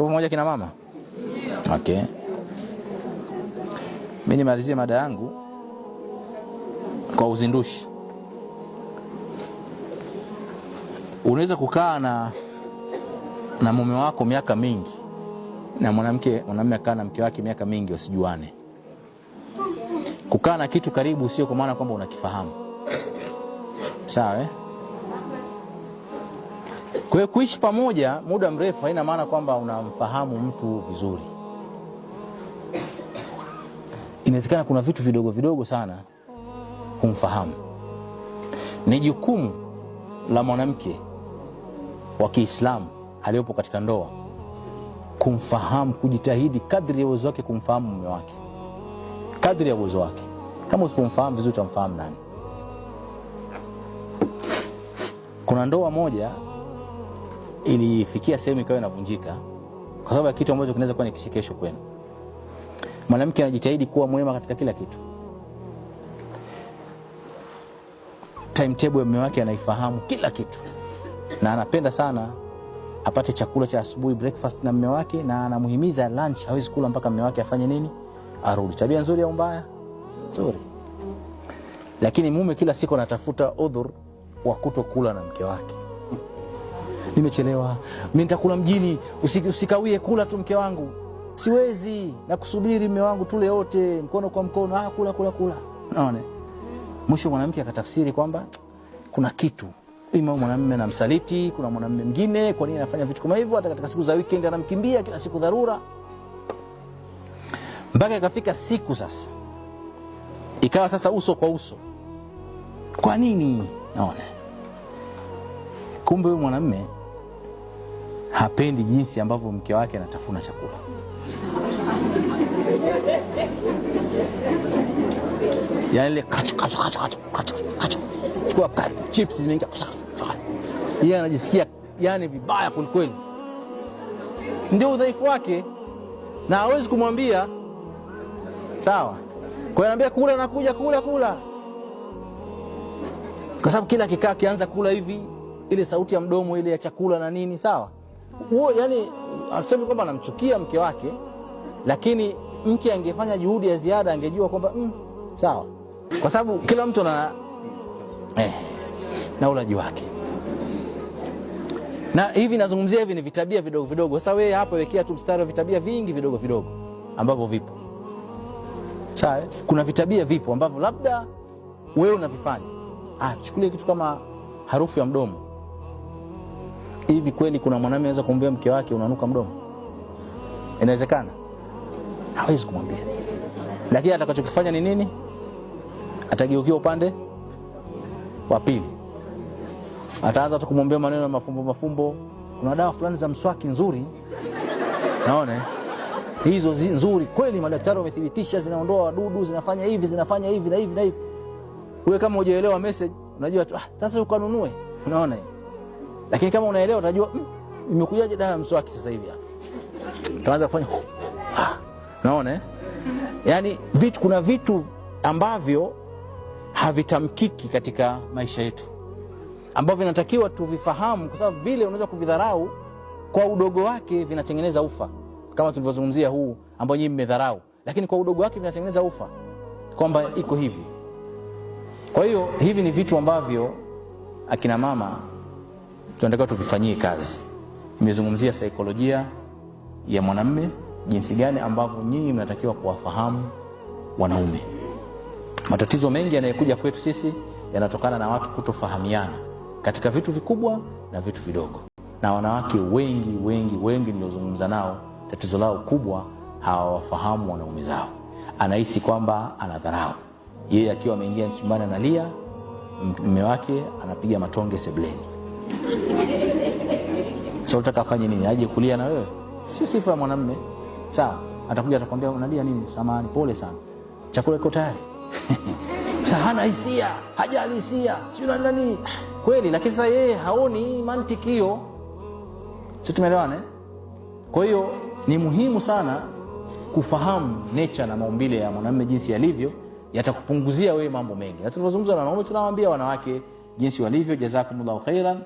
pamoja kina mama? Okay. Mimi nimalizie mada yangu kwa uzindushi. Unaweza kukaa na mume wako miaka mingi, na mwanamume akaa na mke wake miaka mingi wasijuane. Kukaa na kitu karibu sio kwa maana kwamba unakifahamu. Sawa? Kwa hiyo kuishi pamoja muda mrefu haina maana kwamba unamfahamu mtu vizuri. Inawezekana kuna vitu vidogo vidogo sana humfahamu. Ni jukumu la mwanamke wa Kiislamu aliyopo katika ndoa kumfahamu, kujitahidi kadri ya uwezo wake kumfahamu mume wake. Kadri ya uwezo wake. Kama usipomfahamu vizuri utamfahamu nani? Kuna ndoa moja ilifikia sehemu ikawa inavunjika kwa sababu ya kitu ambacho kinaweza kuwa ni kichekesho kwenu. Mwanamke anajitahidi kuwa mwema katika kila kitu. Timetable ya mume wake anaifahamu kila kitu. Na anapenda sana apate chakula cha asubuhi, breakfast na mume wake, na anamuhimiza lunch hawezi kula mpaka mume wake afanye nini? Arudi. Tabia nzuri au mbaya? Nzuri. Lakini mume kila siku anatafuta udhur wa kutokula na mke wake. Nimechelewa, mimi nitakula mjini, usikawie kula tu mke wangu. Siwezi, na kusubiri mume wangu tule wote mkono kwa mkono, kula. Unaona? Mwisho mwanamke akatafsiri kwamba kuna kitu. Ima mwanamume anamsaliti, kuna mwanamume mwingine, kwa nini anafanya vitu kama hivyo? Hata katika siku za weekend anamkimbia, kila siku dharura. Mpaka ikafika siku sasa, ikawa sasa uso kwa uso. Kwa nini? Naona kumbe huyu mwanamume hapendi jinsi ambavyo mke wake anatafuna chakula. Yaani kachu. Chukua chips zimeingia. Yeye anajisikia yani vibaya kweli. Ndio udhaifu wake na hawezi kumwambia. Sawa? Kwa hiyo anambia kula, nakuja kula. Kwa sababu kila kikaa kianza kula hivi, ile sauti ya mdomo ile ya chakula na nini, sawa? Huo yani asemi kwamba anamchukia mke wake, lakini mke angefanya juhudi ya ziada angejua kwamba sawa. Kwa sababu kila mtu na ulaji wake. Na hivi nazungumzia hivi ni vitabia vidogo vidogo. Sasa wewe hapo wekea tu mstari wa vitabia vingi vidogo vidogo ambavyo vipo. Sawa? Kuna vitabia vipo ambavyo labda wewe unavifanya. Chukulia kitu kama harufu ya mdomo. Hivi kweli kuna mwanamume anaweza kumwambia mke wake unanuka mdomo? Inawezekana? Hawezi kumwambia. Lakini atakachokifanya ni nini? Atageukia upande wa pili. Ataanza tu kumwambia maneno ya mafumbo. Kuna dawa fulani za mswaki nzuri. Naona hizo nzuri kweli, madaktari wamethibitisha zinaondoa wadudu, zinafanya hivi na hivi. Wewe kama hujaelewa message, unajua tu sasa ukanunue. Unaona? Lakini kama unaelewa utajua imekujaje dawa ya mswaki sasa hivi hapa. Utaanza kufanya naona yani kuna vitu ambavyo havitamkiki katika maisha yetu, ambavyo inatakiwa tuvifahamu, kwa sababu vile unaweza kuvidharau kwa udogo wake vinatengeneza ufa, kama tulivyozungumzia huu ambao nyinyi mmedharau, lakini kwa udogo wake vinatengeneza ufa kwamba iko hivi. Kwa hiyo hivi ni vitu ambavyo akina mama tunatakiwa tuvifanyie kazi. Nimezungumzia saikolojia ya mwanamume, jinsi gani ambavyo nyinyi mnatakiwa kuwafahamu wanaume. Matatizo mengi yanayokuja kwetu sisi yanatokana na watu kutofahamiana katika vitu vikubwa na vitu vidogo. Na wanawake wengi niliozungumza nao, tatizo lao kubwa hawafahamu wanaume zao. Anahisi kwamba anadharau. Yeye akiwa ameingia chumbani analia, mume wake anapiga matonge sebuleni. Sasa utaka afanye nini? Aje kulia na wewe? Sio sifa ya mwanamume. Sawa, atakuja atakwambia unalia nini? Samahani, pole sana. Chakula kiko tayari. Sasa hana hisia, hajali hisia. Sio nani? Kweli, lakini sasa yeye haoni mantiki hiyo. Sisi tumeelewana eh? Kwa hiyo ni muhimu sana kufahamu nature na maumbile ya mwanamume jinsi yalivyo, yatakupunguzia wewe mambo mengi. Na tunazungumza na wanaume, tunawaambia wanawake jinsi walivyo. Jazakumullahu khairan.